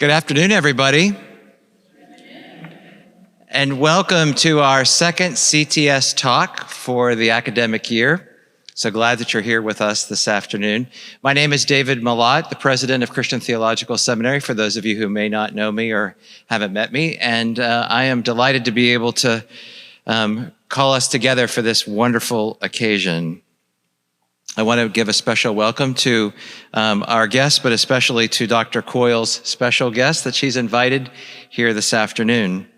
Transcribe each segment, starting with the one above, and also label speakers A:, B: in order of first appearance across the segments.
A: Good afternoon, everybody. And welcome to our second CTS Talk for the academic year. So glad that you're here with us this afternoon. My name is David Malott, the president of Christian Theological Seminary, for those of you who may not know me or haven't met me. And I am delighted to be able to call us together for this wonderful occasion. I want to give a special welcome to our guests, but especially to Dr. Coyle's special guest that she's invited here this afternoon.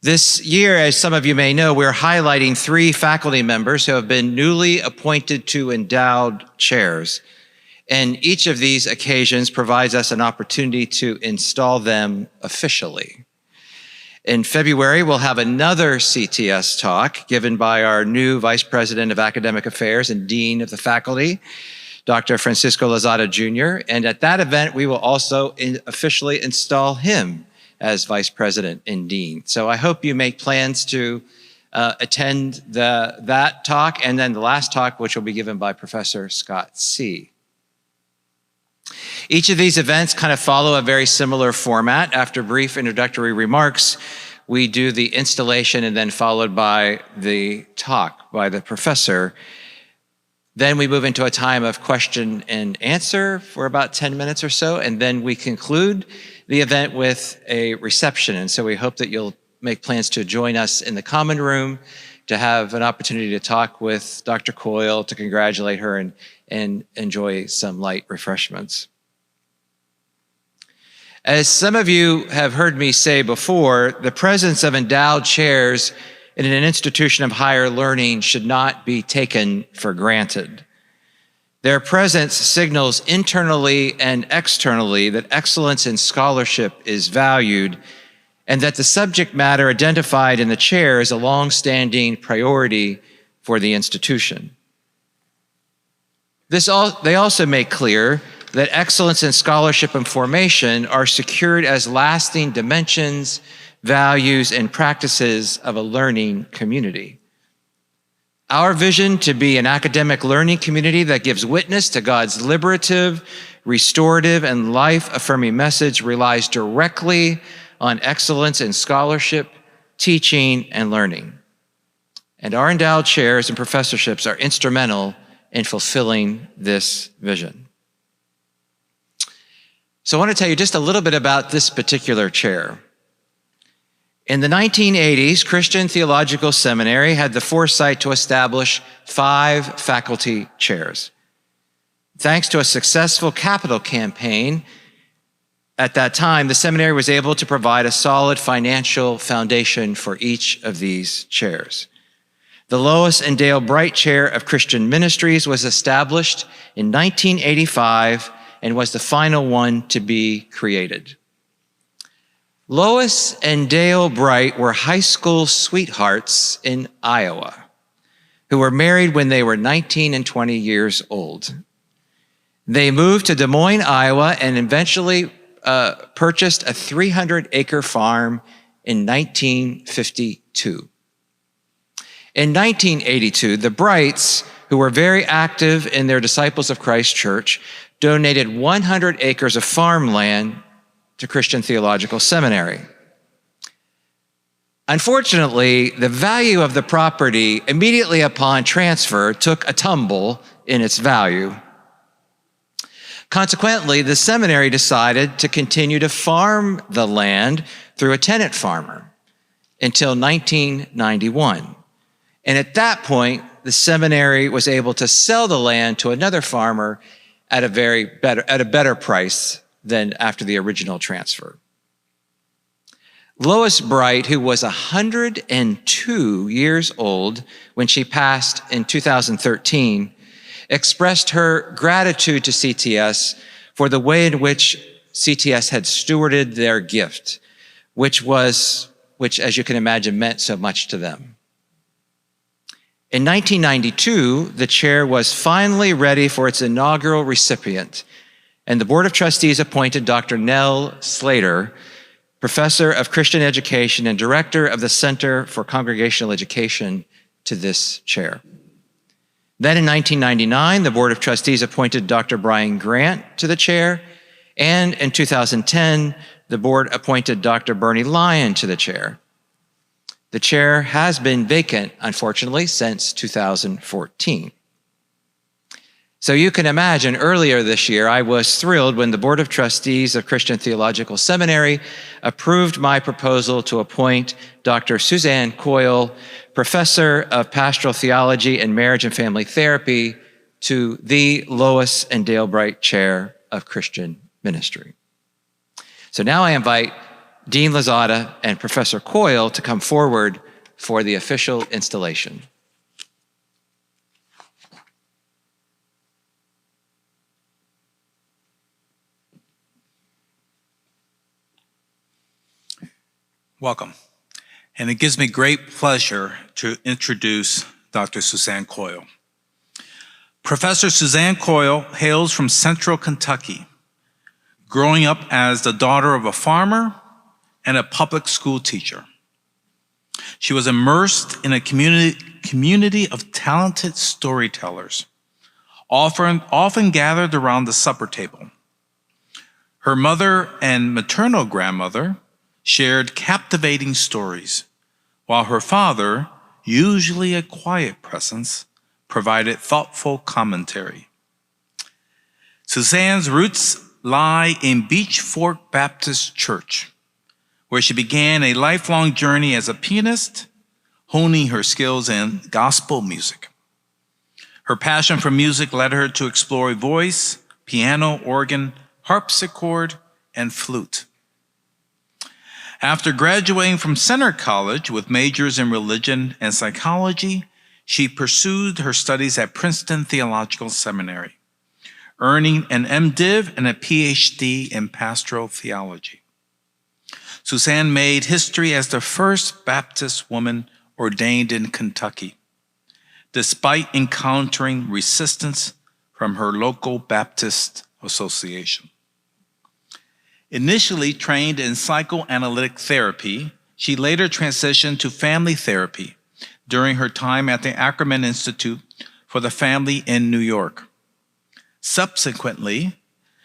A: This year, as some of you may know, we're highlighting 3 faculty members who have been newly appointed to endowed chairs. And each of these occasions provides us an opportunity to install them officially. In February, we'll have another CTS talk given by our new Vice President of Academic Affairs and Dean of the Faculty, Dr. Francisco Lozada Jr. And at that event, we will also officially install him as Vice President and Dean. So I hope you make plans to attend that talk and then the last talk, which will be given by Professor Scott C. Each of these events kind of follow a very similar format. After brief introductory remarks, we do the installation and then followed by the talk by the professor. Then we move into a time of question and answer for about 10 minutes or so, and then we conclude the event with a reception. And so we hope that you'll make plans to join us in the common room to have an opportunity to talk with Dr. Coyle, to congratulate her and enjoy some light refreshments. As some of you have heard me say before, the presence of endowed chairs in an institution of higher learning should not be taken for granted. Their presence signals internally and externally that excellence in scholarship is valued and that the subject matter identified in the chair is a long-standing priority for the institution. They also make clear that excellence in scholarship and formation are secured as lasting dimensions, values, and practices of a learning community. Our vision to be an academic learning community that gives witness to God's liberative, restorative, and life-affirming message relies directly on excellence in scholarship, teaching, and learning. And our endowed chairs and professorships are instrumental in fulfilling this vision. So I want to tell you just a little bit about this particular chair. In the 1980s, Christian Theological Seminary had the foresight to establish 5 faculty chairs. Thanks to a successful capital campaign, at that time, the seminary was able to provide a solid financial foundation for each of these chairs. The Lois and Dale Bright Chair of Christian Ministries was established in 1985 and was the final one to be created. Lois and Dale Bright were high school sweethearts in Iowa who were married when they were 19 and 20 years old. They moved to Des Moines, Iowa, and eventually purchased a 300-acre farm in 1952. In 1982, the Brights, who were very active in their Disciples of Christ Church, donated 100 acres of farmland to Christian Theological Seminary. Unfortunately, the value of the property immediately upon transfer took a tumble in its value. Consequently, the seminary decided to continue to farm the land through a tenant farmer until 1991. And at that point, the seminary was able to sell the land to another farmer at a better price than after the original transfer. Lois Bright, who was 102 years old when she passed in 2013, expressed her gratitude to CTS for the way in which CTS had stewarded their gift, which, as you can imagine, meant so much to them. In 1992, the chair was finally ready for its inaugural recipient, and the Board of Trustees appointed Dr. Nell Slater, Professor of Christian Education and Director of the Center for Congregational Education, to this chair. Then in 1999, the Board of Trustees appointed Dr. Brian Grant to the chair, And in 2010, the board appointed Dr. Bernie Lyon to the chair. The chair has been vacant, unfortunately, since 2014. So you can imagine earlier this year, I was thrilled when the Board of Trustees of Christian Theological Seminary approved my proposal to appoint Dr. Suzanne Coyle, Professor of Pastoral Theology and Marriage and Family Therapy, to the Lois and Dale Bright Chair of Christian Ministry. So now I invite Dean Lozada and Professor Coyle to come forward for the official installation.
B: Welcome. And it gives me great pleasure to introduce Dr. Suzanne Coyle. Professor Suzanne Coyle hails from Central Kentucky, growing up as the daughter of a farmer and a public school teacher. She was immersed in a community of talented storytellers, often gathered around the supper table. Her mother and maternal grandmother shared captivating stories, while her father, usually a quiet presence, provided thoughtful commentary. Suzanne's roots lie in Beech Fork Baptist Church, where she began a lifelong journey as a pianist, honing her skills in gospel music. Her passion for music led her to explore voice, piano, organ, harpsichord, and flute. After graduating from Centre College with majors in religion and psychology, she pursued her studies at Princeton Theological Seminary, earning an MDiv and a PhD in pastoral theology. Suzanne made history as the first Baptist woman ordained in Kentucky, despite encountering resistance from her local Baptist association. Initially trained in psychoanalytic therapy, she later transitioned to family therapy during her time at the Ackerman Institute for the Family in New York. Subsequently,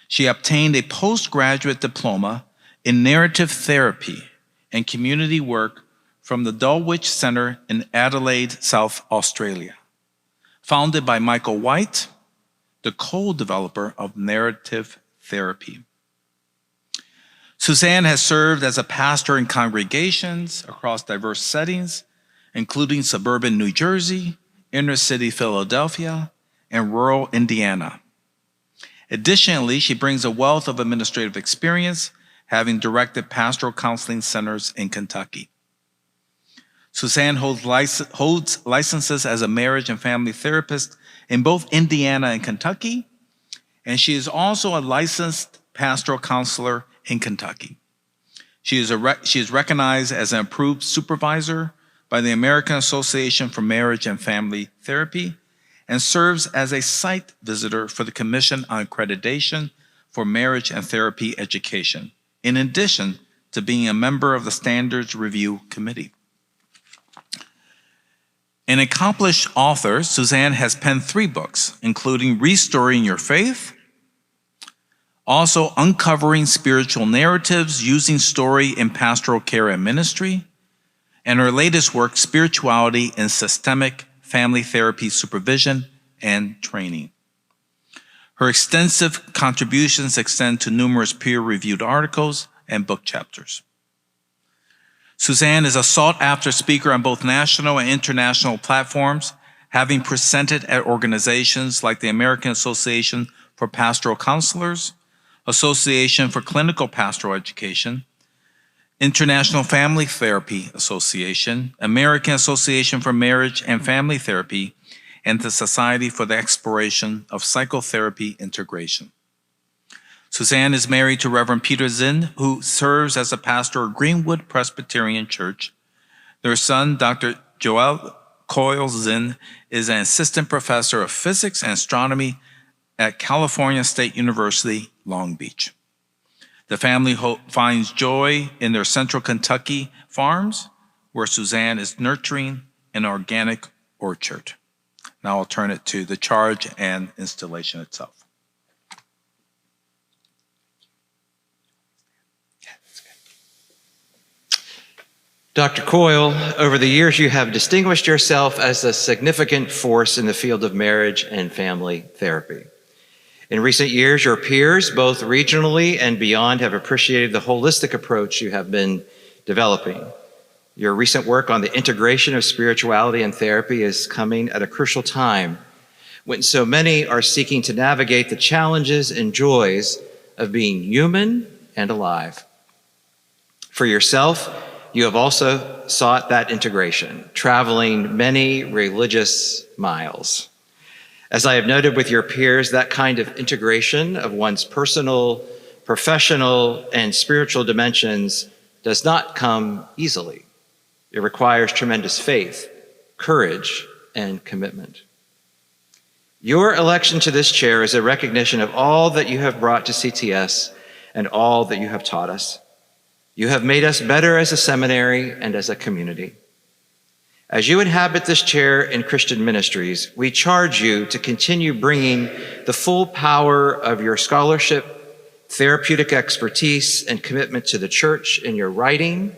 B: she obtained a postgraduate diploma in narrative therapy and community work from the Dulwich Centre in Adelaide, South Australia, founded by Michael White, the co-developer of narrative therapy. Suzanne has served as a pastor in congregations across diverse settings, including suburban New Jersey, inner city Philadelphia, and rural Indiana. Additionally, she brings a wealth of administrative experience, having directed pastoral counseling centers in Kentucky. Suzanne holds licenses as a marriage and family therapist in both Indiana and Kentucky, and she is also a licensed pastoral counselor in Kentucky. She is recognized as an approved supervisor by the American Association for Marriage and Family Therapy and serves as a site visitor for the Commission on Accreditation for Marriage and Therapy Education, in addition to being a member of the Standards Review Committee. An accomplished author, Suzanne has penned 3 books, including Restoring Your Faith, also Uncovering Spiritual Narratives Using Story in Pastoral Care and Ministry, and her latest work, Spirituality in Systemic Family Therapy Supervision and Training. Her extensive contributions extend to numerous peer-reviewed articles and book chapters. Suzanne is a sought-after speaker on both national and international platforms, having presented at organizations like the American Association for Pastoral Counselors, Association for Clinical Pastoral Education, International Family Therapy Association, American Association for Marriage and Family Therapy, and the Society for the Exploration of Psychotherapy Integration. Suzanne is married to Reverend Peter Zinn, who serves as a pastor of Greenwood Presbyterian Church. Their son, Dr. Joel Coyle Zinn, is an assistant professor of physics and astronomy at California State University, Long Beach. The family finds joy in their central Kentucky farms, where Suzanne is nurturing an organic orchard. Now I'll turn it to the charge and installation itself.
A: Dr. Coyle, over the years you have distinguished yourself as a significant force in the field of marriage and family therapy. In recent years, your peers, both regionally and beyond, have appreciated the holistic approach you have been developing. Your recent work on the integration of spirituality and therapy is coming at a crucial time when so many are seeking to navigate the challenges and joys of being human and alive. For yourself, you have also sought that integration, traveling many religious miles. As I have noted with your peers, that kind of integration of one's personal, professional, and spiritual dimensions does not come easily. It requires tremendous faith, courage, and commitment. Your election to this chair is a recognition of all that you have brought to CTS and all that you have taught us. You have made us better as a seminary and as a community. As you inhabit this chair in Christian ministries, we charge you to continue bringing the full power of your scholarship, therapeutic expertise, and commitment to the church in your writing,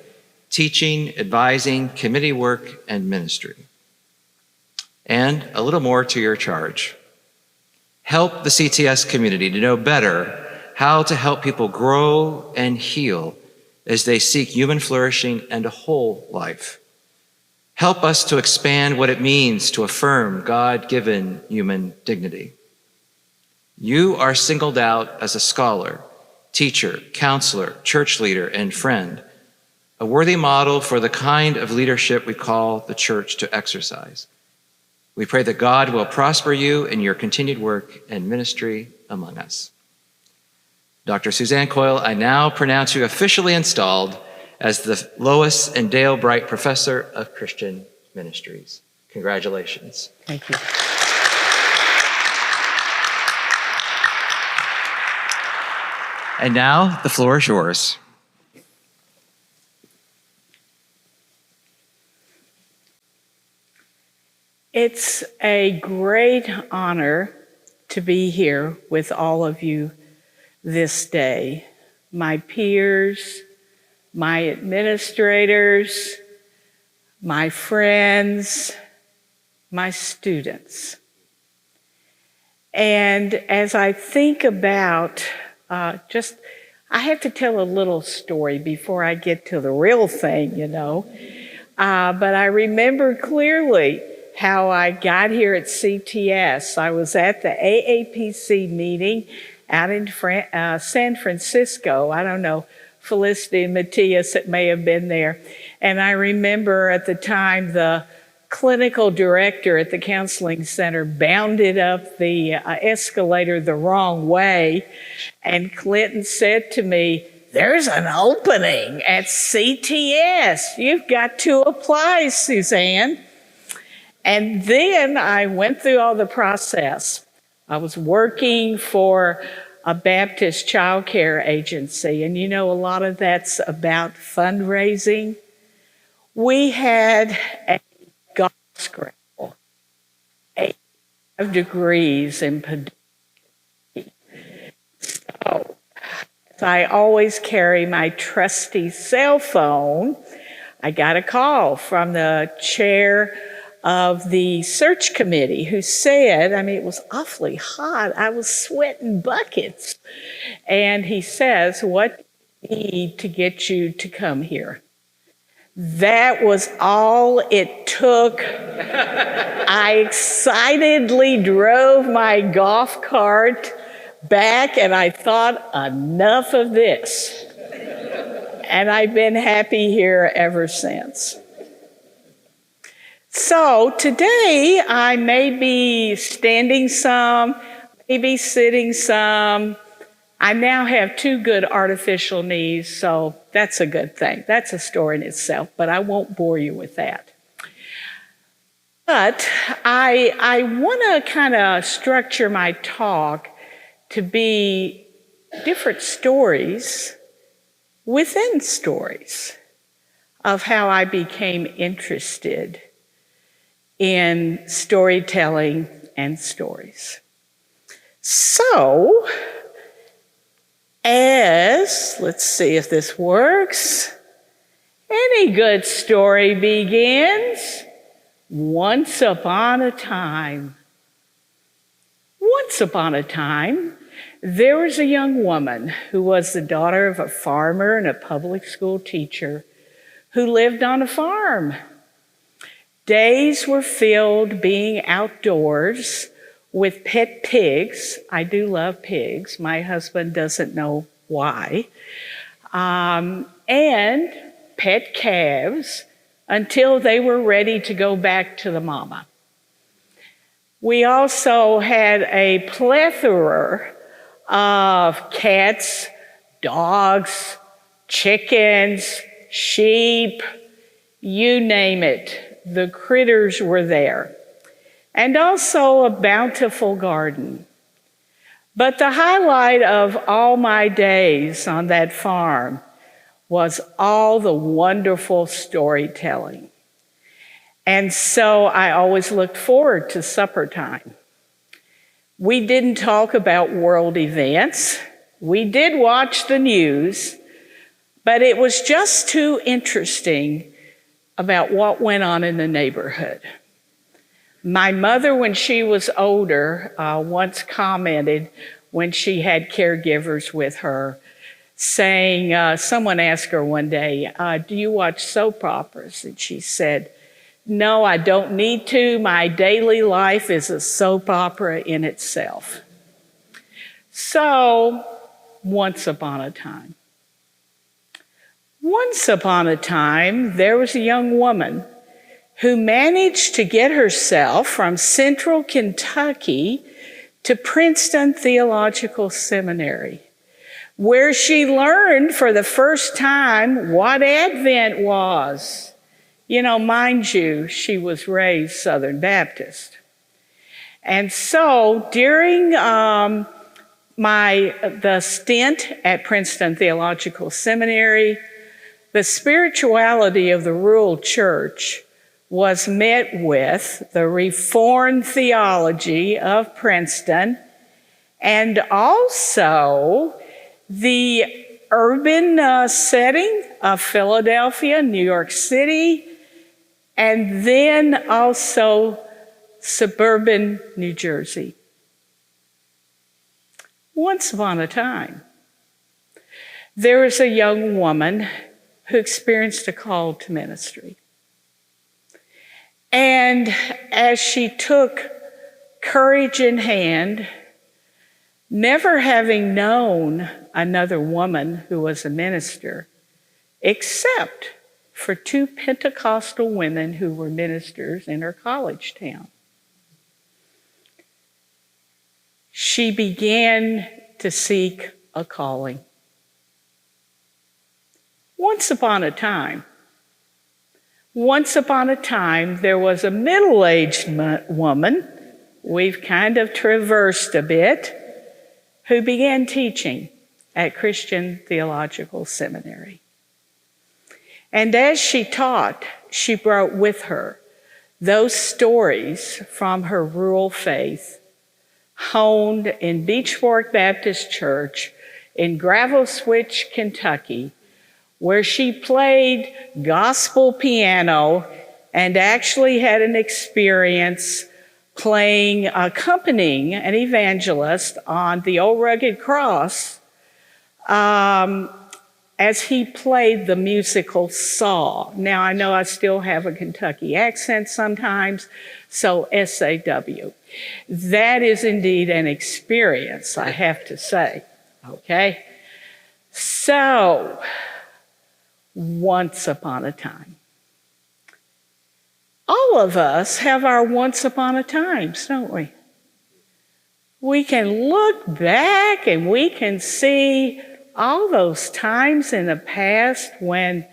A: teaching, advising, committee work, and ministry. And a little more to your charge. Help the CTS community to know better how to help people grow and heal as they seek human flourishing and a whole life. Help us to expand what it means to affirm God-given human dignity. You are singled out as a scholar, teacher, counselor, church leader, and friend, a worthy model for the kind of leadership we call the church to exercise. We pray that God will prosper you in your continued work and ministry among us. Dr. Suzanne Coyle, I now pronounce you officially installed as the Lois and Dale Bright Professor of Christian Ministries. Congratulations.
C: Thank you.
A: And now the floor is yours.
C: It's a great honor to be here with all of you this day. My peers, my administrators, my friends, my students. And as I think about I have to tell a little story before I get to the real thing, But I remember clearly how I got here at CTS. I was at the AAPC meeting out in San Francisco. I don't know, Felicity and Matthias, it may have been there. And I remember at the time the clinical director at the counseling center bounded up the escalator the wrong way. And Clinton said to me, "There's an opening at CTS. You've got to apply, Suzanne." And then I went through all the process. I was working for a Baptist child care agency, and a lot of that's about fundraising. We had a golf scramble, 5 degrees in pedagogy. So I always carry my trusty cell phone. I got a call from the chair of the search committee who said, it was awfully hot. I was sweating buckets. And he says, "What do you need to get you to come here?" That was all it took. I excitedly drove my golf cart back and I thought, enough of this. And I've been happy here ever since. So today I may be standing some, maybe sitting some. I now have 2 good artificial knees, so that's a good thing. That's a story in itself, but I won't bore you with that. But I want to kind of structure my talk to be different stories within stories of how I became interested in storytelling and stories. So, let's see if this works. Any good story begins once upon a time. Once upon a time, there was a young woman who was the daughter of a farmer and a public school teacher who lived on a farm. Days were filled being outdoors with pet pigs. I do love pigs. My husband doesn't know why. And pet calves until they were ready to go back to the mama. We also had a plethora of cats, dogs, chickens, sheep, you name it. The critters were there. And also a bountiful garden. But the highlight of all my days on that farm was all the wonderful storytelling. And so I always looked forward to supper time. We didn't talk about world events. We did watch the news, but it was just too interesting about what went on in the neighborhood. My mother, when she was older, once commented when she had caregivers with her, saying, someone asked her one day, do you watch soap operas? And she said, no, I don't need to. My daily life is a soap opera in itself. So, once upon a time. Once upon a time, there was a young woman who managed to get herself from central Kentucky to Princeton Theological Seminary, where she learned for the first time what Advent was. You know, mind you, she was raised Southern Baptist. And so during the stint at Princeton Theological Seminary, the spirituality of the rural church was met with the Reformed theology of Princeton and also the urban setting of Philadelphia, New York City, and then also suburban New Jersey. Once upon a time, there was a young woman who experienced a call to ministry. And as she took courage in hand, never having known another woman who was a minister, except for two Pentecostal women who were ministers in her college town, she began to seek a calling. Once upon a time, there was a middle-aged woman, we've kind of traversed a bit, who began teaching at Christian Theological Seminary. And as she taught, she brought with her those stories from her rural faith, honed in Beech Fork Baptist Church in Gravel Switch, Kentucky, where she played gospel piano and actually had an experience accompanying an evangelist on the Old Rugged Cross as he played the musical Saw. Now, I know I still have a Kentucky accent sometimes, so SAW. That is indeed an experience, I have to say, okay? So, once upon a time. All of us have our once upon a times, don't we? We can look back and we can see all those times in the past when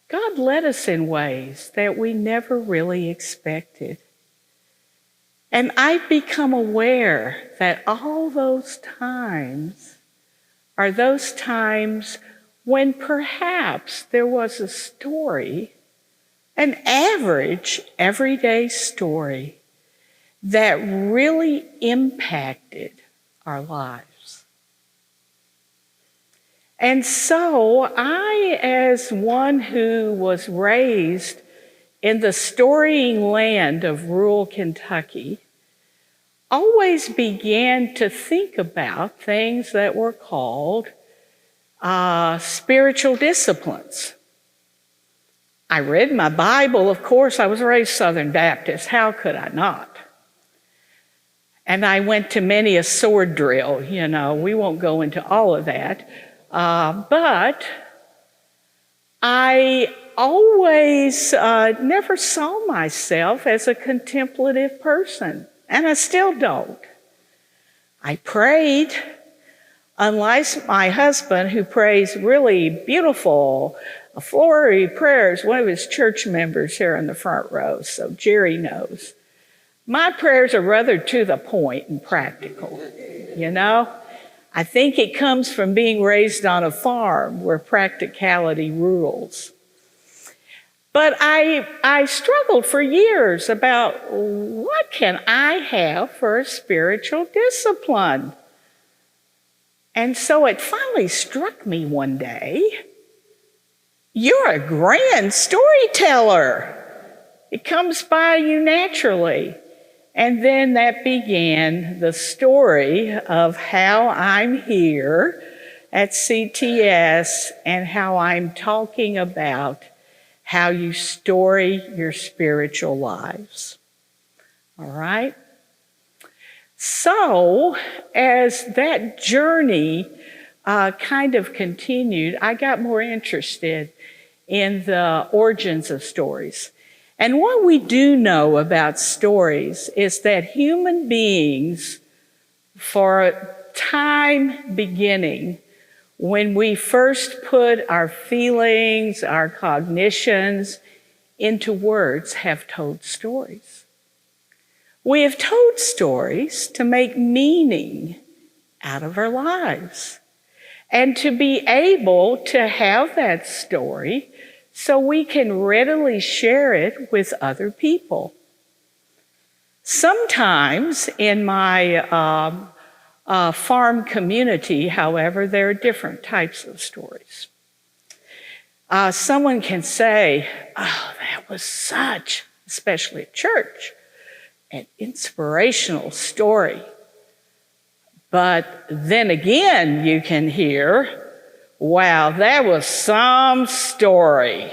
C: God led us in ways that we never really expected. And I've become aware that all those times are those times when perhaps there was a story, an average, everyday story, that really impacted our lives. And so I, as one who was raised in the storying land of rural Kentucky, always began to think about things that were called spiritual disciplines. I read my Bible, of course. I was raised Southern Baptist. How could I not? And I went to many a sword drill. We won't go into all of that. But I always never saw myself as a contemplative person, and I still don't. I prayed, unlike my husband, who prays really beautiful, flowery prayers, one of his church members here in the front row, so Jerry knows. My prayers are rather to the point and practical, I think it comes from being raised on a farm where practicality rules. But I struggled for years about what can I have for a spiritual discipline? And so it finally struck me one day, you're a grand storyteller. It comes by you naturally. And then that began the story of how I'm here at CTS and how I'm talking about how you story your spiritual lives. All right? So, as that journey kind of continued, I got more interested in the origins of stories. And what we do know about stories is that human beings, for time beginning, when we first put our feelings, our cognitions into words, have told stories. We have told stories to make meaning out of our lives and to be able to have that story so we can readily share it with other people. Sometimes in my farm community, however, there are different types of stories. Someone can say, oh, that was such, especially at church, an inspirational story. But then again, you can hear, wow, that was some story.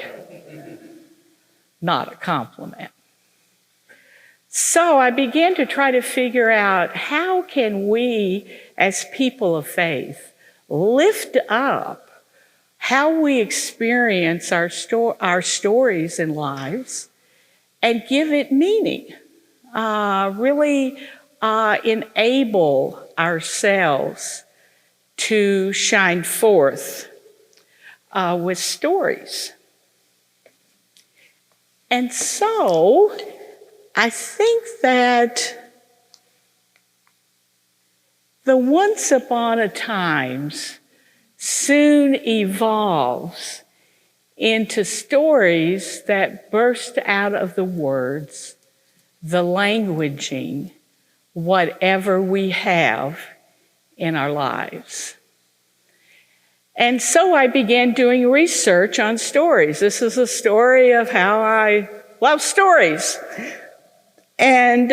C: Not a compliment. So I began to try to figure out how can we, as people of faith, lift up how we experience our stories and lives and give it meaning. Really enable ourselves to shine forth with stories. And so I think that the once upon a times soon evolves into stories that burst out of the words, the languaging, whatever we have in our lives. And so I began doing research on stories. This is a story of how I love stories. And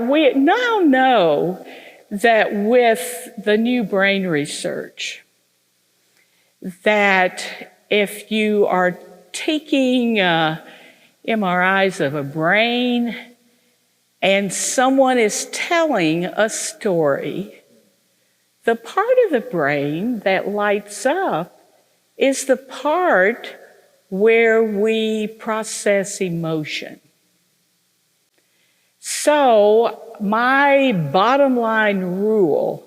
C: we now know that with the new brain research, that if you are taking MRIs of a brain and someone is telling a story, the part of the brain that lights up is the part where we process emotion. So my bottom line rule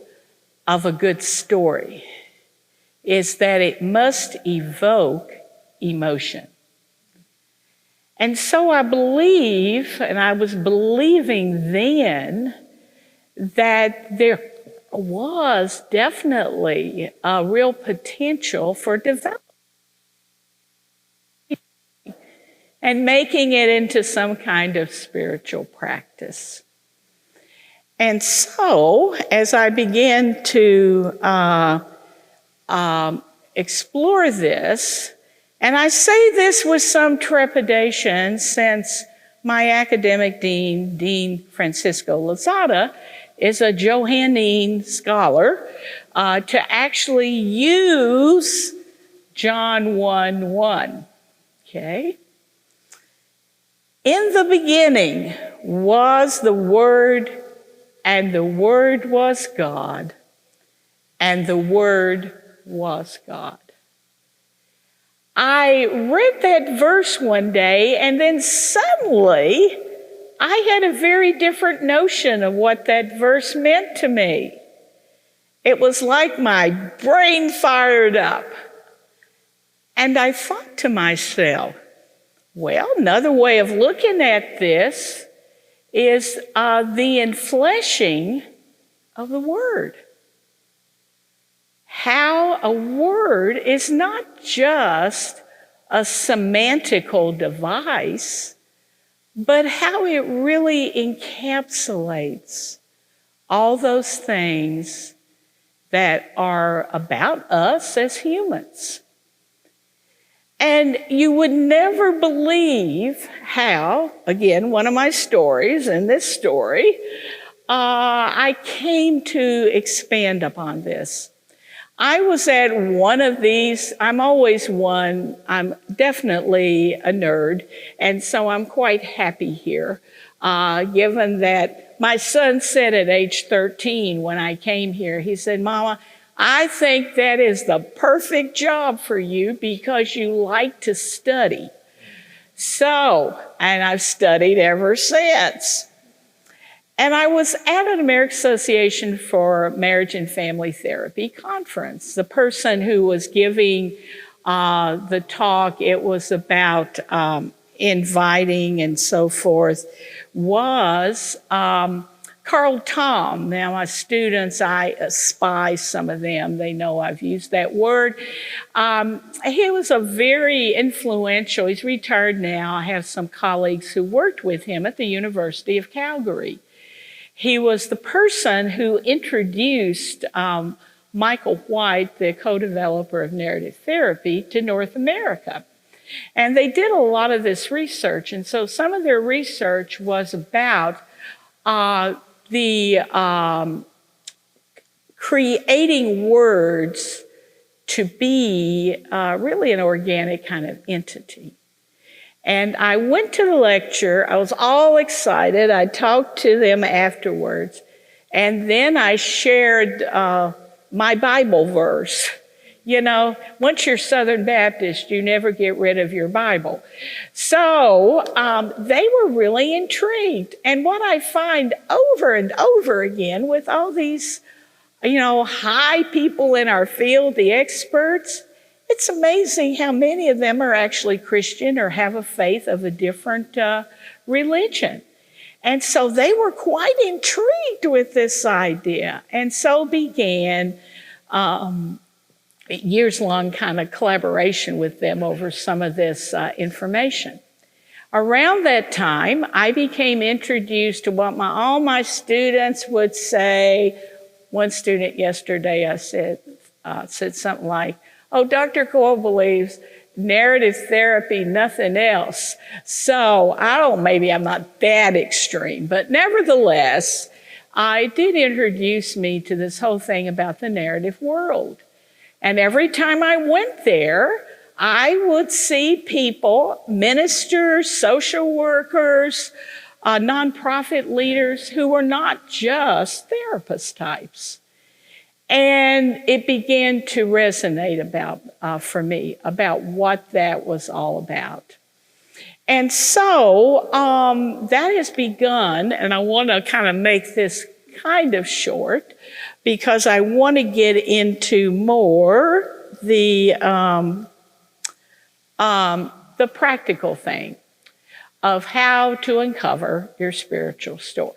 C: of a good story is that it must evoke emotion. And so I believe, and I was believing then, that there was definitely a real potential for development and making it into some kind of spiritual practice. And so, as I began to explore this. And I say this with some trepidation since my academic dean, Dean Francisco Lozada, is a Johannine scholar, to actually use John 1:1. Okay? In the beginning was the Word, and the Word was God, and the Word was God. I read that verse one day, and then suddenly I had a very different notion of what that verse meant to me. It was like my brain fired up. And I thought to myself, well, another way of looking at this is the enfleshing of the Word. How a word is not just a semantical device, but how it really encapsulates all those things that are about us as humans. And you would never believe how, again, one of my stories, in this story, I came to expand upon this. I was at one of these, I'm always one, I'm definitely a nerd, and so I'm quite happy here, given that my son said at age 13 when I came here, he said, "Mama, I think that is the perfect job for you because you like to study." So, and I've studied ever since. And I was at an American Association for Marriage and Family Therapy conference. The person who was giving the talk, it was about inviting and so forth, was Carl Tom. Now, my students, I espy some of them. They know I've used that word. He was a very influential, he's retired now. I have some colleagues who worked with him at the University of Calgary. He was the person who introduced Michael White, the co-developer of narrative therapy, to North America. And they did a lot of this research. And so some of their research was about creating words to be really an organic kind of entity. And I went to the lecture. I was all excited. I talked to them afterwards. And then I shared my Bible verse. You know, once you're Southern Baptist, you never get rid of your Bible. So they were really intrigued. And what I find over and over again with all these, high people in our field, the experts, it's amazing how many of them are actually Christian or have a faith of a different religion. And so they were quite intrigued with this idea. And so began years-long kind of collaboration with them over some of this information. Around that time, I became introduced to what all my students would say. One student yesterday, I said something like, "Oh, Dr. Coyle believes narrative therapy, nothing else." So maybe I'm not that extreme, but nevertheless, it did introduce me to this whole thing about the narrative world. And every time I went there, I would see people, ministers, social workers, nonprofit leaders who were not just therapist types. And it began to resonate for me about what that was all about. And so that has begun, and I want to kind of make this kind of short because I want to get into more the practical thing of how to uncover your spiritual story.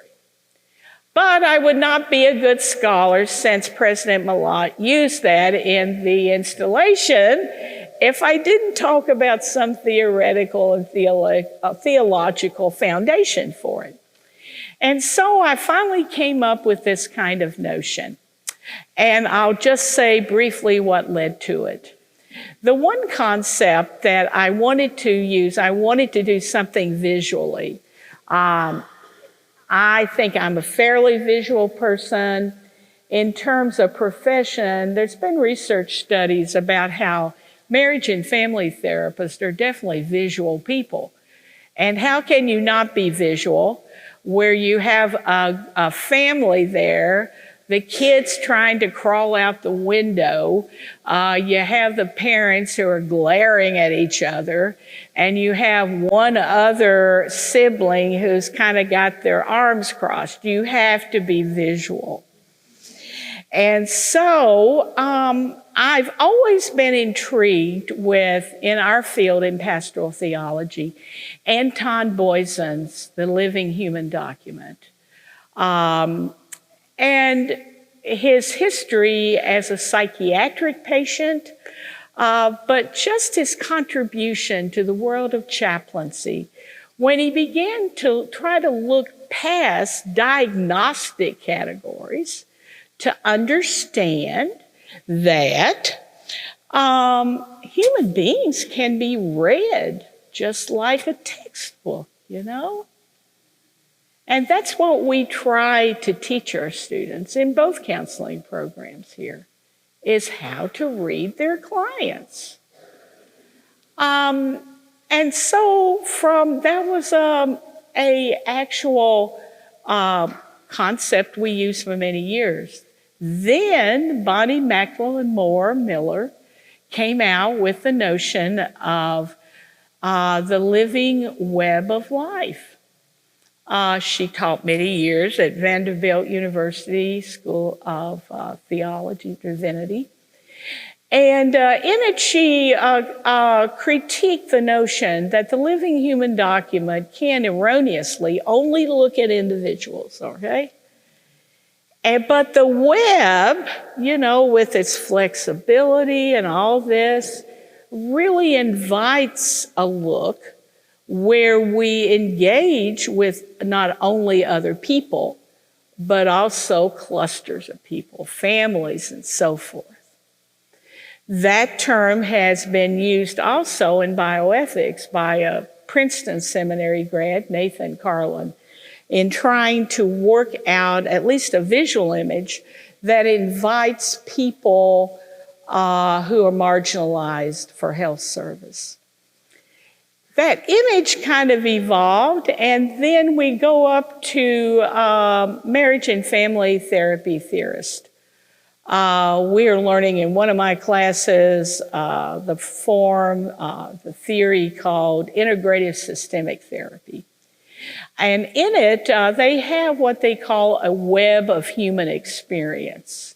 C: But I would not be a good scholar, since President Malott used that in the installation, if I didn't talk about some theoretical and theological foundation for it. And so I finally came up with this kind of notion. And I'll just say briefly what led to it. The one concept that I wanted to use, I wanted to do something visually. I think I'm a fairly visual person. In terms of profession, there's been research studies about how marriage and family therapists are definitely visual people. And how can you not be visual where you have a family there, the kids trying to crawl out the window, you have the parents who are glaring at each other, and you have one other sibling who's kind of got their arms crossed. You have to be visual. And so I've always been intrigued with, in our field in pastoral theology, Anton Boysen's The Living Human Document. And his history as a psychiatric patient, but just his contribution to the world of chaplaincy when he began to try to look past diagnostic categories to understand that human beings can be read just like a textbook, you know? And that's what we try to teach our students in both counseling programs here, is how to read their clients. And so that was a actual concept we used for many years. Then Bonnie Macklin Moore Miller came out with the notion of the living web of life. She taught many years at Vanderbilt University School of Theology, Divinity. And in it, she critiqued the notion that the living human document can erroneously only look at individuals, okay? But the web, you know, with its flexibility and all this, really invites a look where we engage with not only other people, but also clusters of people, families, and so forth. That term has been used also in bioethics by a Princeton Seminary grad, Nathan Carlin, in trying to work out at least a visual image that invites people who are marginalized for health service. That image kind of evolved, and then we go up to marriage and family therapy theorist. We are learning in one of my classes the theory called integrative systemic therapy. And in it, they have what they call a web of human experience.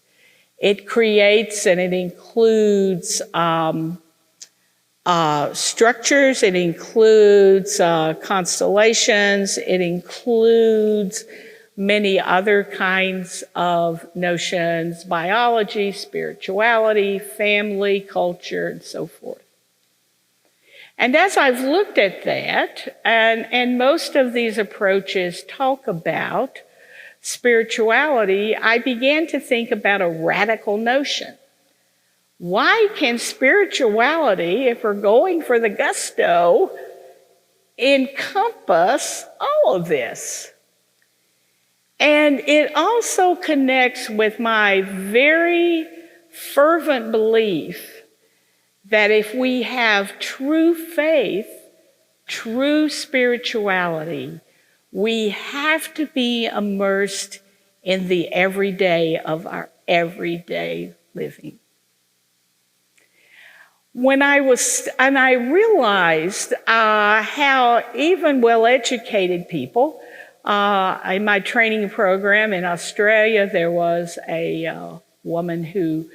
C: It creates and it includes structures, it includes constellations, it includes many other kinds of notions, biology, spirituality, family, culture, and so forth. And as I've looked at that, and most of these approaches talk about spirituality, I began to think about a radical notion. Why can spirituality, if we're going for the gusto, encompass all of this? And it also connects with my very fervent belief that if we have true faith, true spirituality, we have to be immersed in the everyday of our everyday living. And I realized how even well-educated people, in my training program in Australia, there was a woman who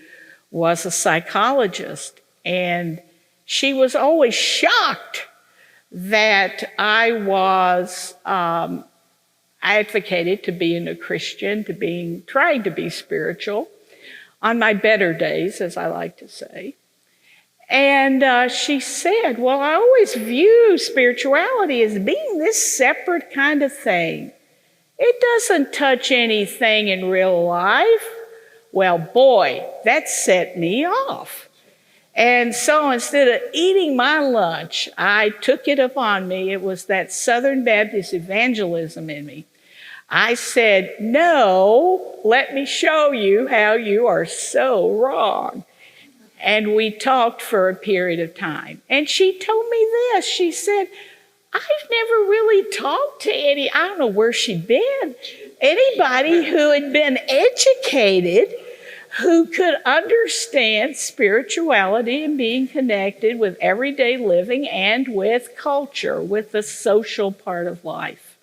C: was a psychologist, and she was always shocked that I was advocated to being a Christian, trying to be spiritual, on my better days, as I like to say. And she said, well, I always view spirituality as being this separate kind of thing. It doesn't touch anything in real life. Well, boy, that set me off. And so instead of eating my lunch, I took it upon me. It was that Southern Baptist evangelism in me. I said, no, let me show you how you are so wrong. And we talked for a period of time. And she told me this. She said, I've never really talked to I don't know where she'd been, anybody who had been educated, who could understand spirituality and being connected with everyday living and with culture, with the social part of life.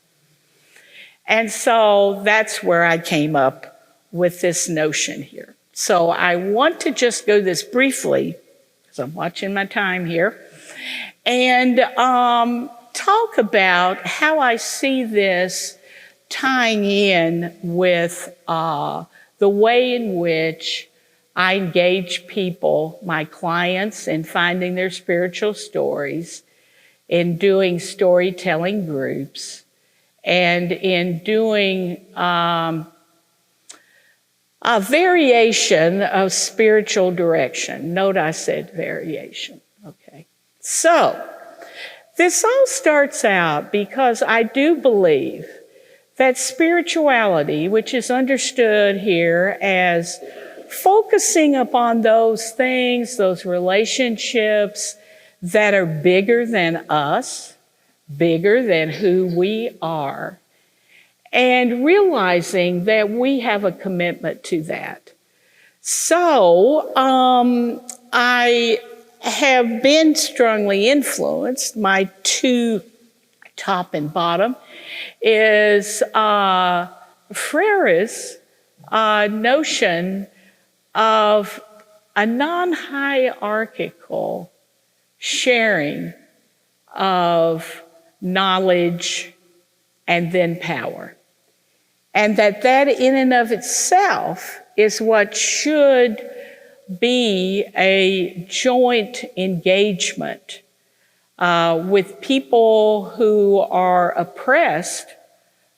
C: And so that's where I came up with this notion here. So I want to just go this briefly, because I'm watching my time here, and talk about how I see this tying in with the way in which I engage people, my clients, in finding their spiritual stories, in doing storytelling groups, and in doing a variation of spiritual direction. Note I said variation, okay? So, this all starts out because I do believe that spirituality, which is understood here as focusing upon those things, those relationships that are bigger than us, bigger than who we are, and realizing that we have a commitment to that. So I have been strongly influenced. My two, top and bottom, is Freire's notion of a non-hierarchical sharing of knowledge and then power. And that in and of itself is what should be a joint engagement with people who are oppressed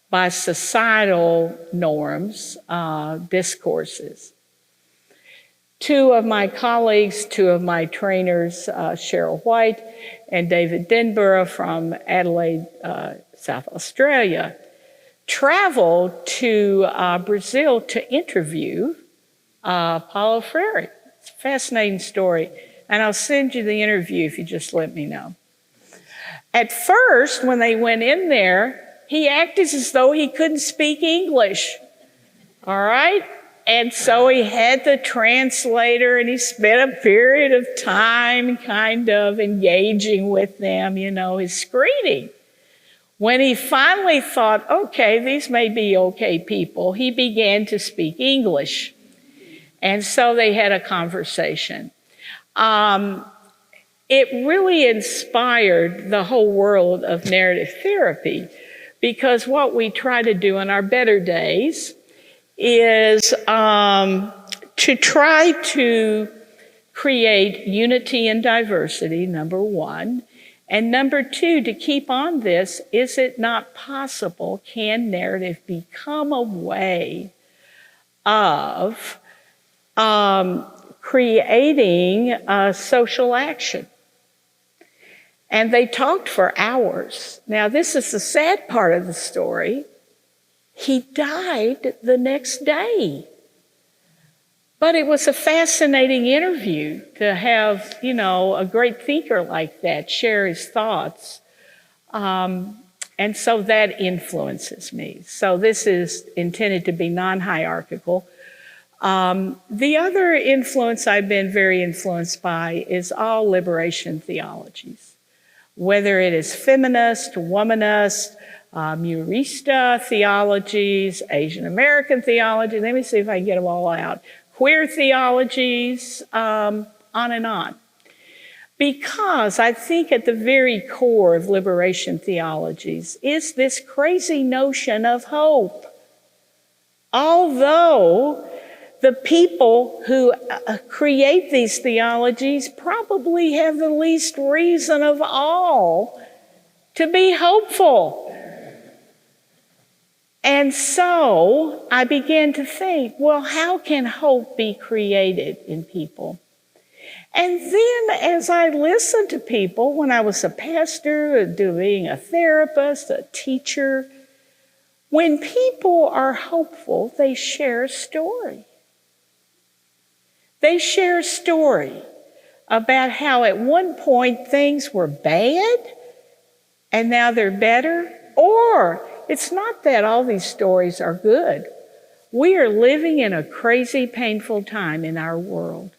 C: by societal norms, discourses. Two of my colleagues, two of my trainers, Cheryl White and David Denborough from Adelaide, South Australia, traveled to Brazil to interview Paulo Freire. It's a fascinating story, and I'll send you the interview if you just let me know. At first, when they went in there, he acted as though he couldn't speak English, all right? And so he had the translator, and he spent a period of time kind of engaging with them, his screening. When he finally thought, okay, these may be okay people, he began to speak English. And so they had a conversation. It really inspired the whole world of narrative therapy, because what we try to do in our better days is to try to create unity and diversity, number one. And number two, to keep on this, is it not possible, can narrative become a way of creating social action? And they talked for hours. Now, this is the sad part of the story. He died the next day. But it was a fascinating interview to have, a great thinker like that share his thoughts. And so that influences me. So this is intended to be non-hierarchical. The other influence I've been very influenced by is all liberation theologies, whether it is feminist, womanist, Murista theologies, Asian American theology. Let me see if I can get them all out. Queer theologies, on and on. Because I think at the very core of liberation theologies is this crazy notion of hope. Although the people who create these theologies probably have the least reason of all to be hopeful. And so I began to think, well, how can hope be created in people? And then as I listened to people, when I was a pastor, being a therapist, a teacher, when people are hopeful, they share a story. They share a story about how at one point things were bad and now they're better. Or it's not that all these stories are good. We are living in a crazy, painful time in our world.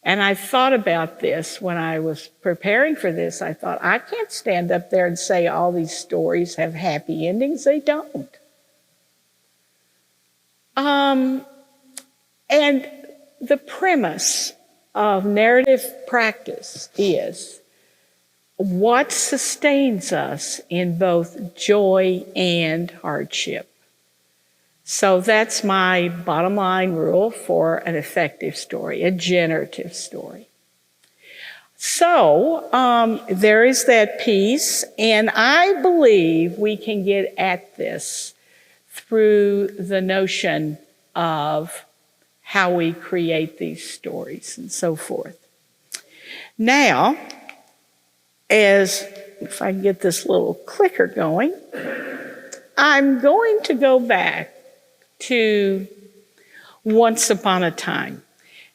C: And I thought about this when I was preparing for this. I thought, I can't stand up there and say all these stories have happy endings. They don't. And the premise of narrative practice is what sustains us in both joy and hardship. So that's my bottom line rule for an effective story, a generative story. So there is that piece, and I believe we can get at this through the notion of how we create these stories and so forth. Now, if I can get this little clicker going, I'm going to go back to Once Upon a Time.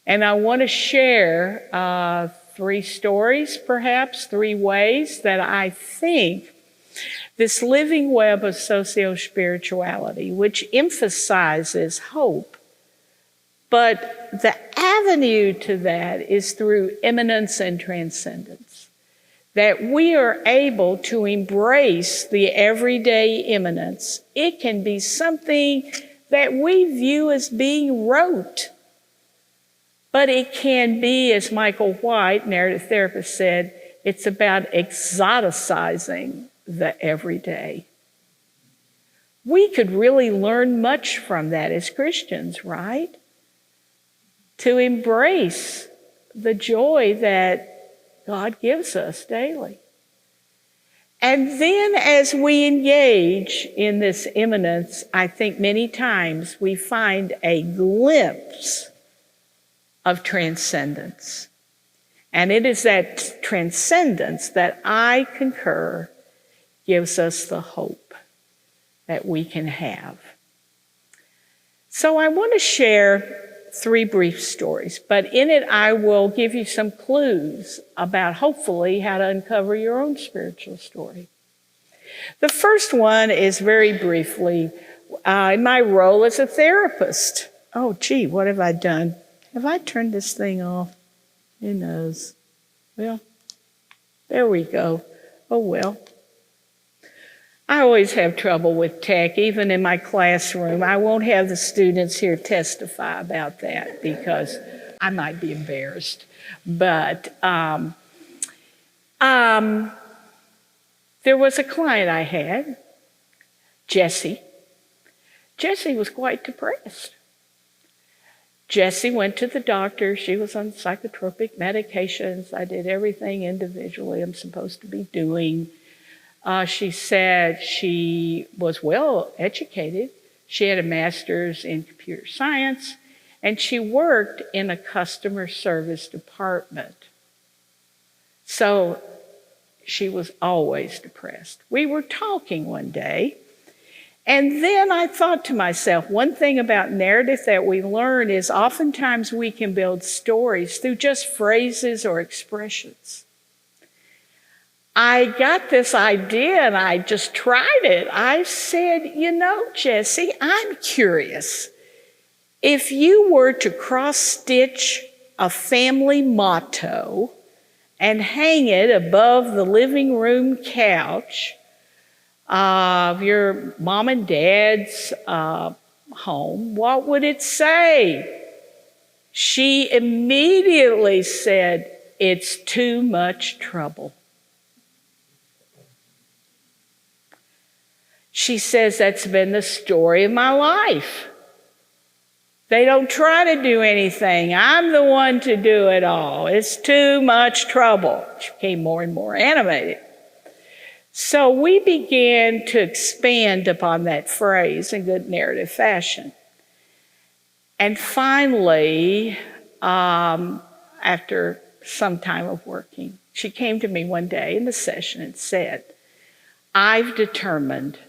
C: And I want to share 3 stories, perhaps 3 ways that I think this living web of socio-spirituality, which emphasizes hope, but the avenue to that is through immanence and transcendence. That we are able to embrace the everyday immanence. It can be something that we view as being rote. But it can be, as Michael White, narrative therapist, said, it's about exoticizing the everyday. We could really learn much from that as Christians, right? To embrace the joy that God gives us daily. And then as we engage in this immanence, I think many times we find a glimpse of transcendence. And it is that transcendence that I concur gives us the hope that we can have. So I want to share 3 brief stories, but in it I will give you some clues about hopefully how to uncover your own spiritual story. The first one is very briefly in my role as a therapist. Oh, gee, what have I done? Have I turned this thing off? Who knows? Well, there we go. Oh, well. I always have trouble with tech, even in my classroom. I won't have the students here testify about that because I might be embarrassed. But there was a client I had, Jessie. Jessie was quite depressed. Jessie went to the doctor. She was on psychotropic medications. I did everything individually I'm supposed to be doing. She said she was well educated. She had a master's in computer science, and she worked in a customer service department. So she was always depressed. We were talking one day, and then I thought to myself, one thing about narrative that we learn is oftentimes we can build stories through just phrases or expressions. I got this idea and I just tried it. I said, Jessie, I'm curious. If you were to cross-stitch a family motto and hang it above the living room couch of your mom and dad's home, what would it say? She immediately said, "It's too much trouble." She says, "That's been the story of my life. They don't try to do anything. I'm the one to do it all. It's too much trouble." She became more and more animated. So we began to expand upon that phrase in good narrative fashion. And finally, after some time of working, she came to me one day in the session and said, "I've determined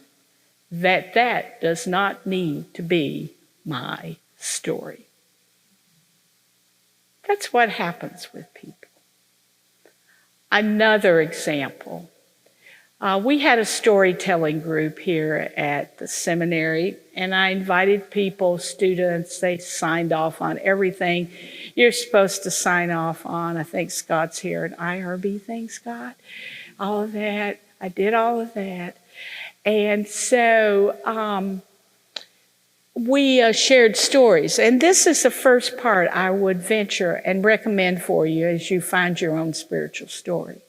C: that that does not need to be my story." That's what happens with people. Another example. We had a storytelling group here at the seminary, and I invited people, students, they signed off on everything you're supposed to sign off on. I think Scott's here at IRB. Thanks, Scott. All of that. I did all of that. And so we shared stories. And this is the first part I would venture and recommend for you as you find your own spiritual story.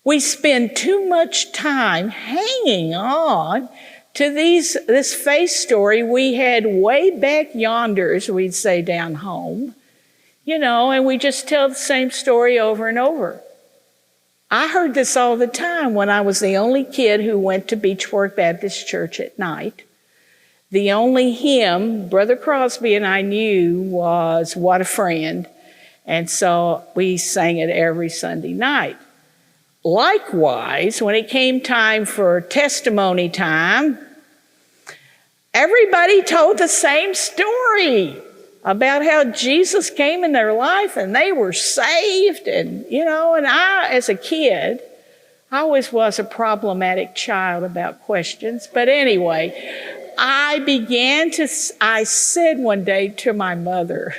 C: We spend too much time hanging on to this faith story we had way back yonder, as we'd say down home, and we just tell the same story over and over. I heard this all the time when I was the only kid who went to Beechworth Baptist Church at night. The only hymn Brother Crosby and I knew was "What a Friend," and so we sang it every Sunday night. Likewise, when it came time for testimony time, everybody told the same story about how Jesus came in their life and they were saved. And I, as a kid, I always was a problematic child about questions. But anyway, I said one day to my mother,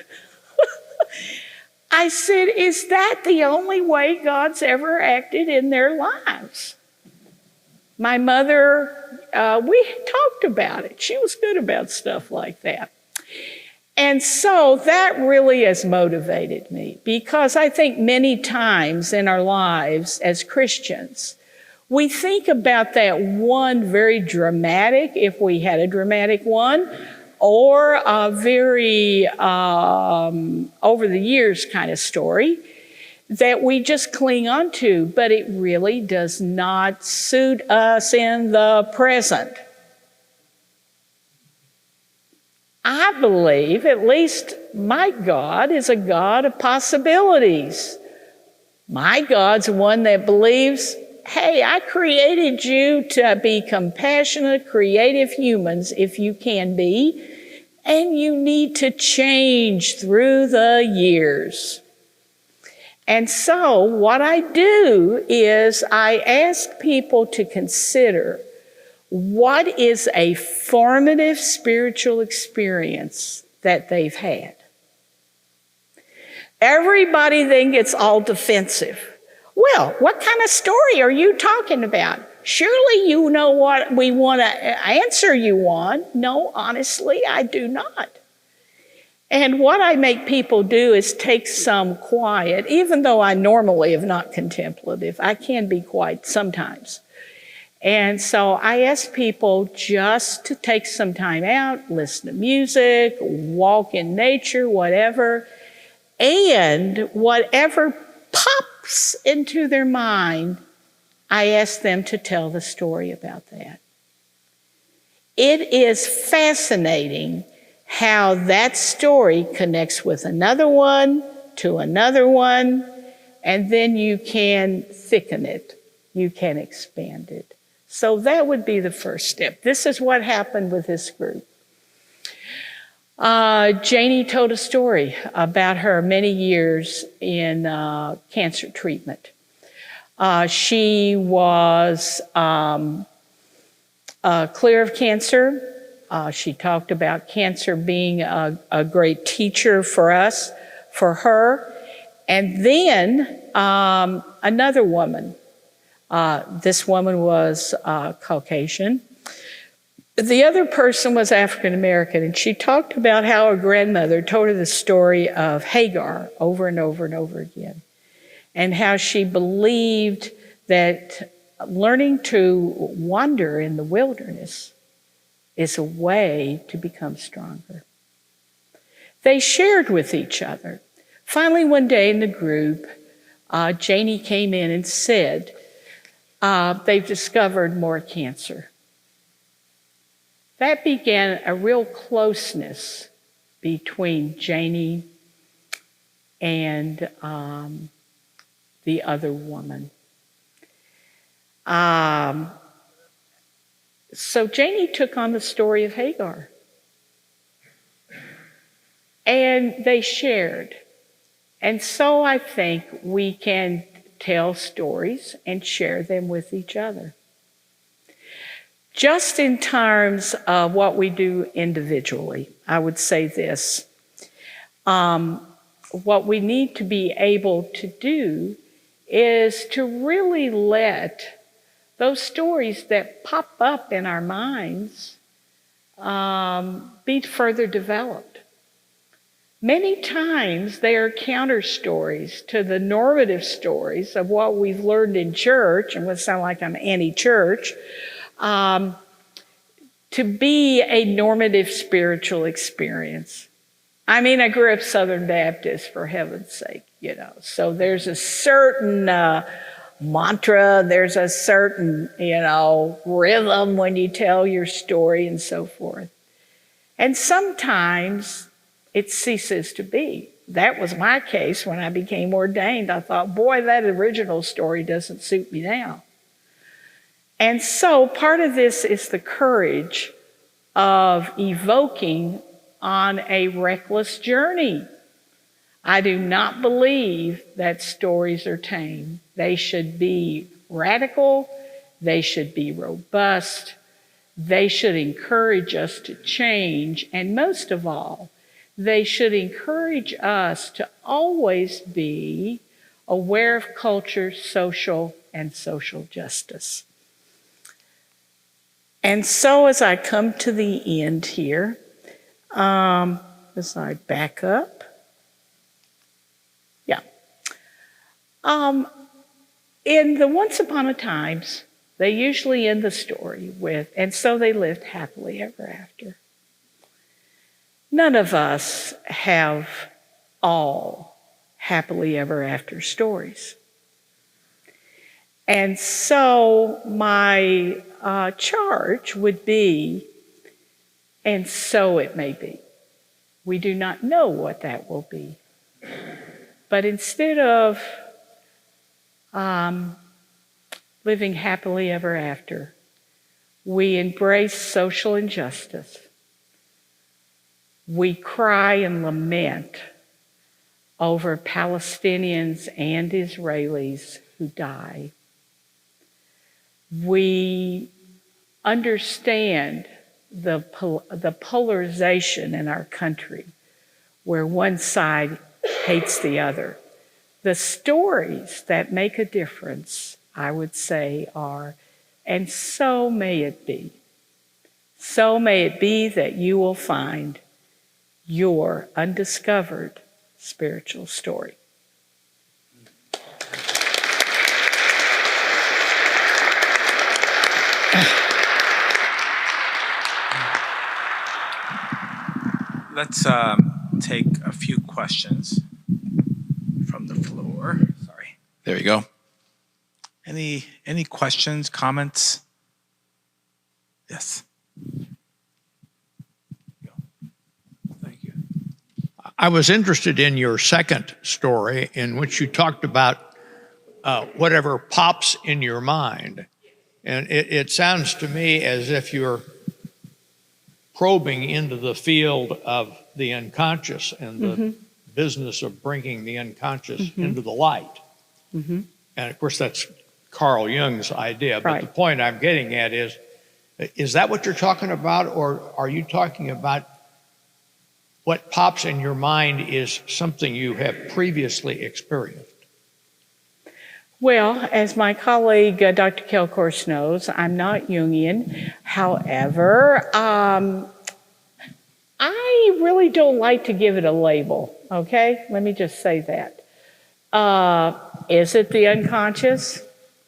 C: I said, "Is that the only way God's ever acted in their lives?" My mother, we talked about it. She was good about stuff like that. And so that really has motivated me, because I think many times in our lives as Christians, we think about that one very dramatic, if we had a dramatic one, or a very over the years kind of story that we just cling on to, but it really does not suit us in the present. I believe, at least my God is a God of possibilities. My God's one that believes, hey, I created you to be compassionate, creative humans, if you can be, and you need to change through the years. And so what I do is I ask people to consider, what is a formative spiritual experience that they've had? Everybody then gets all defensive. Well, what kind of story are you talking about? Surely you know what we want to answer you on. No, honestly, I do not. And what I make people do is take some quiet, even though I normally am not contemplative. I can be quiet sometimes. And so I ask people just to take some time out, listen to music, walk in nature, whatever, and whatever pops into their mind, I ask them to tell the story about that. It is fascinating how that story connects with another one, to another one, and then you can thicken it, you can expand it. So that would be the first step. This is what happened with this group. Janie told a story about her many years in cancer treatment. She was clear of cancer. She talked about cancer being a great teacher for us, for her. And then another woman. This woman was Caucasian. The other person was African American, and she talked about how her grandmother told her the story of Hagar over and over and over again, and how she believed that learning to wander in the wilderness is a way to become stronger. They shared with each other. Finally, one day in the group, Janie came in and said, they've discovered more cancer. That began a real closeness between Janie and the other woman. So Janie took on the story of Hagar. And they shared. And so I think we can tell stories and share them with each other. Just in terms of what we do individually, I would say this. What we need to be able to do is to really let those stories that pop up in our minds be further developed. Many times they are counter stories to the normative stories of what we've learned in church, and would sound like I'm anti-church, to be a normative spiritual experience. I mean, I grew up Southern Baptist, for heaven's sake, so there's a certain mantra, there's a certain, rhythm when you tell your story and so forth. And sometimes it ceases to be. That was my case when I became ordained. I thought, boy, that original story doesn't suit me now. And so part of this is the courage of evoking on a reckless journey. I do not believe that stories are tame. They should be radical. They should be robust. They should encourage us to change. And most of all, they should encourage us to always be aware of culture, social, and social justice. And so as I come to the end here, as I back up, in the Once Upon a Times, they usually end the story with, and so they lived happily ever after. None of us have all happily ever after stories. And so my charge would be, and so it may be. We do not know what that will be. But instead of living happily ever after, we embrace social injustice. We cry and lament over Palestinians and Israelis who die. We understand the polarization in our country, where one side hates the other. The stories that make a difference, I would say, are, and so may it be. So may it be that you will find your undiscovered spiritual story.
B: Let's take a few questions from the floor. Sorry. There you go. Any questions, comments? Yes.
D: Thank you. I was interested in your second story, in which you talked about whatever pops in your mind. And it sounds to me as if you're probing into the field of the unconscious and the business of bringing the unconscious into the light. And of course, that's Carl Jung's idea. But the point I'm getting at is that what you're talking about? Or are you talking about what pops in your mind is something you have previously experienced?
C: Well, as my colleague, Dr. Kelcourse knows, I'm not Jungian. However, I really don't like to give it a label, okay? Let me just say that. Is it the unconscious?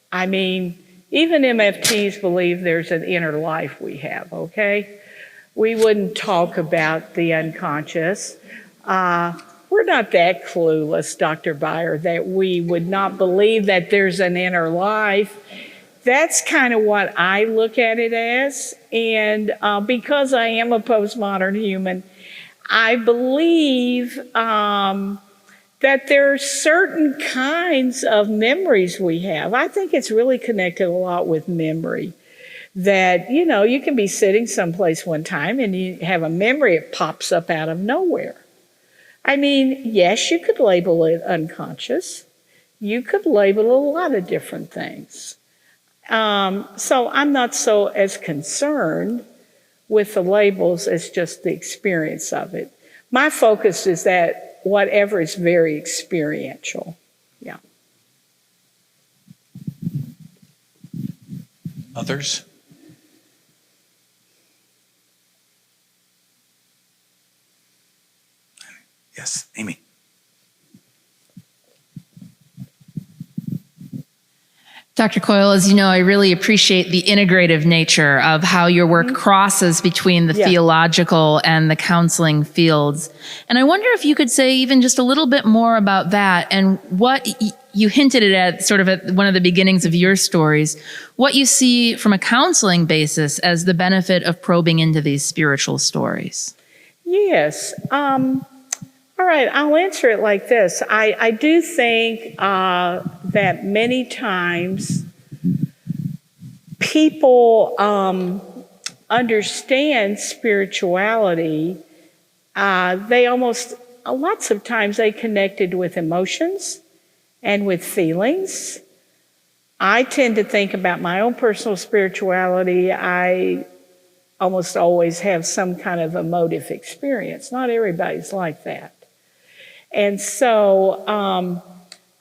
C: I mean, even MFTs believe there's an inner life we have, okay? We wouldn't talk about the unconscious. We're not that clueless, Dr. Beyer, that we would not believe that there's an inner life. That's kind of what I look at it as. And because I am a postmodern human, I believe that there are certain kinds of memories we have. I think it's really connected a lot with memory. That, you can be sitting someplace one time and you have a memory, it pops up out of nowhere. I mean, yes, you could label it unconscious. You could label a lot of different things. So I'm not so as concerned with the labels as just the experience of it. My focus is that whatever is very experiential. Yeah.
B: Others? Yes, Amy.
E: Dr. Coyle, as you know, I really appreciate the integrative nature of how your work crosses between the theological and the counseling fields. And I wonder if you could say even just a little bit more about that and what you hinted at sort of at one of the beginnings of your stories, what you see from a counseling basis as the benefit of probing into these spiritual stories.
C: Yes. All right, I'll answer it like this. I do think that many times people understand spirituality. Lots of times they connected with emotions and with feelings. I tend to think about my own personal spirituality. I almost always have some kind of emotive experience. Not everybody's like that. And so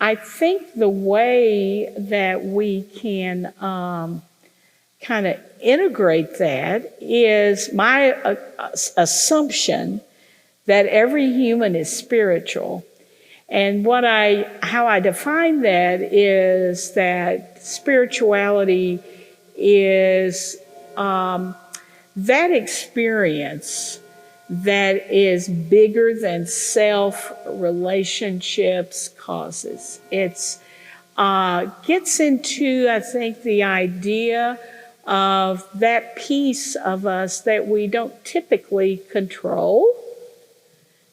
C: I think the way that we can kind of integrate that is my assumption that every human is spiritual. And how I define that is that spirituality is that experience that is bigger than self, relationships, causes. It's gets into, I think, the idea of that piece of us that we don't typically control.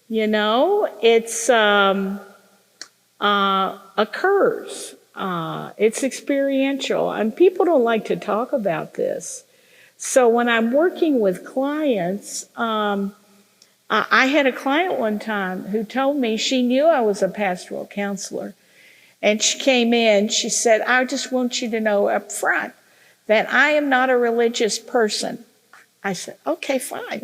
C: It's occurs. It's experiential, and people don't like to talk about this. So when I'm working with clients, I had a client one time who told me she knew I was a pastoral counselor. And she came in, she said, I just want you to know up front that I am not a religious person. I said, okay, fine.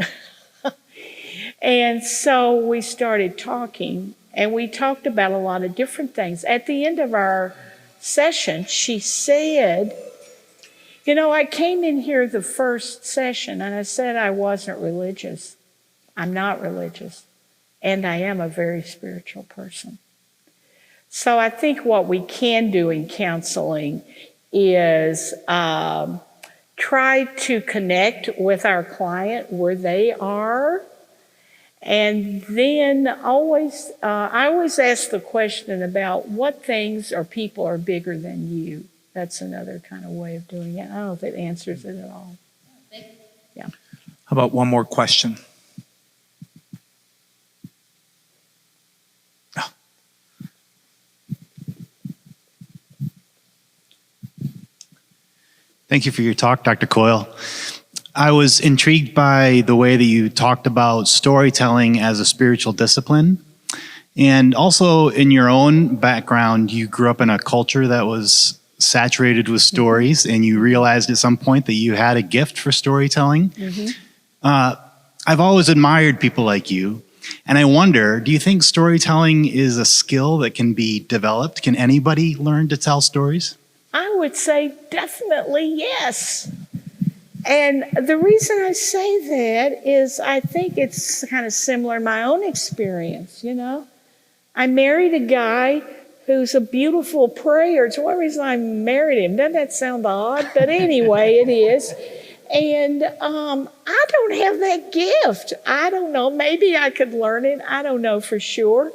C: And so we started talking, and we talked about a lot of different things. At the end of our session, she said, I came in here the first session, and I said I wasn't religious. I'm not religious, and I am a very spiritual person. So I think what we can do in counseling is try to connect with our client where they are, and then I always ask the question about what things or people are bigger than you. That's another kind of way of doing it. I don't know if it answers it at all. Yeah.
B: How about one more question?
F: Thank you for your talk, Dr. Coyle. I was intrigued by the way that you talked about storytelling as a spiritual discipline. And also in your own background, you grew up in a culture that was saturated with stories, and you realized at some point that you had a gift for storytelling. I've always admired people like you. And I wonder, do you think storytelling is a skill that can be developed? Can anybody learn to tell stories?
C: I would say definitely yes. And the reason I say that is I think it's kind of similar in my own experience, I married a guy who's a beautiful prayer. It's one reason I married him. Doesn't that sound odd? But anyway, it is. And I don't have that gift. I don't know. Maybe I could learn it. I don't know for sure.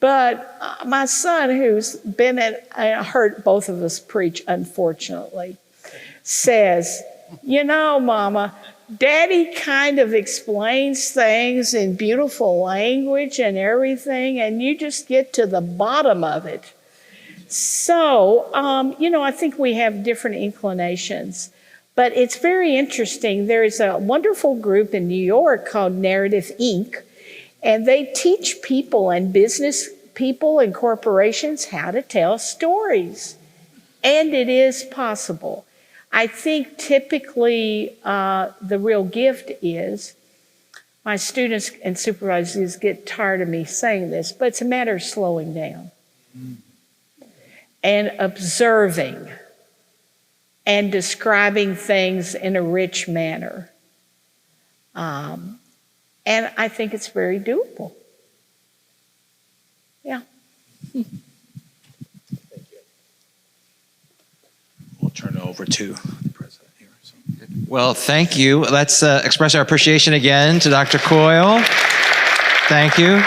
C: But my son, who's been I heard both of us preach, unfortunately, says, Mama, Daddy kind of explains things in beautiful language and everything, and you just get to the bottom of it. So, I think we have different inclinations, but it's very interesting. There's a wonderful group in New York called Narrative Inc., and they teach people and business people and corporations how to tell stories, and it is possible. I think typically the real gift is, my students and supervisors get tired of me saying this, but it's a matter of slowing down and observing and describing things in a rich manner. And I think it's very doable. Yeah.
B: We'll turn it over to the president here.
A: Well, thank you. Let's express our appreciation again to Dr. Coyle. Thank you.